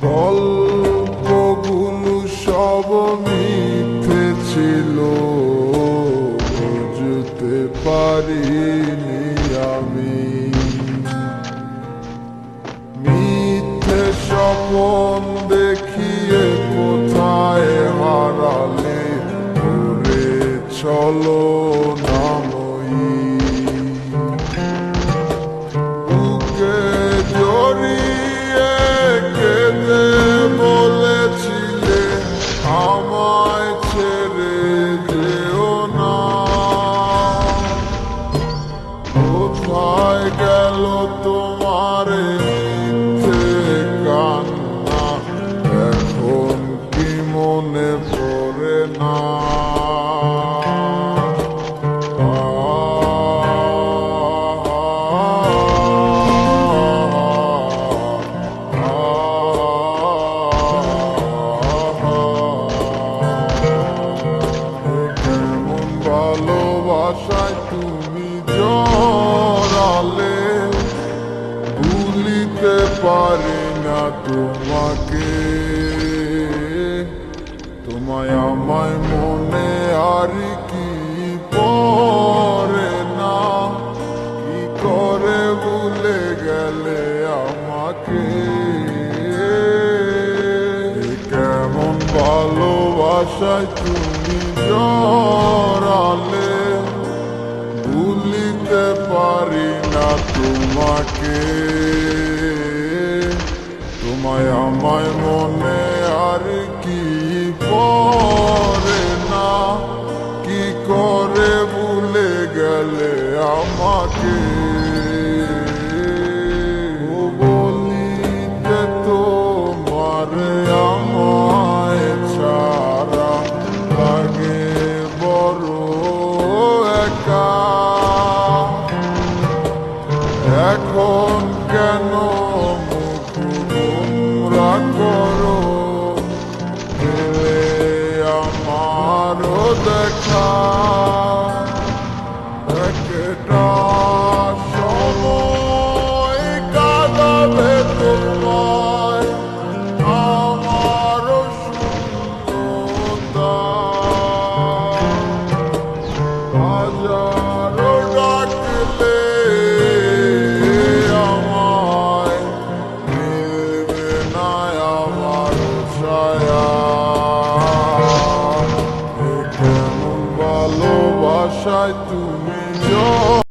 গল্পগুলো সব মিথ্যে ছিল, বুঝতে পারিনি আমি। মিথ্যে স্বপন দেখিয়ে কোথায় হারালে ঘুরে চলো নামই। বুকে জড়িয়ে কেঁদে বলেছিলে আমায় ছেড়ে যেও না। কোথায় গেল তোমার মিথ্যে কান্না, এখন কি মনে পড়ে না? কেমন ভালোবাসায় তুমি জড়ালে, ভুলিতে পারি না তোমাকে। তোমায় আমায় মনে আর কি পড়ে না, কি করে ভুলে গেলে আমাকে। কেমন ভালোবাসায় তুমি জড়ালে, ভুলিতে পারি না তোমাকে। তোমায় আমায় মনে আর কি পড়ে না, কি করে ভুলে গেলে আমাকে। বলিতে তোমার আমায় ছাড়া লাগে বড় একা। এখন কেন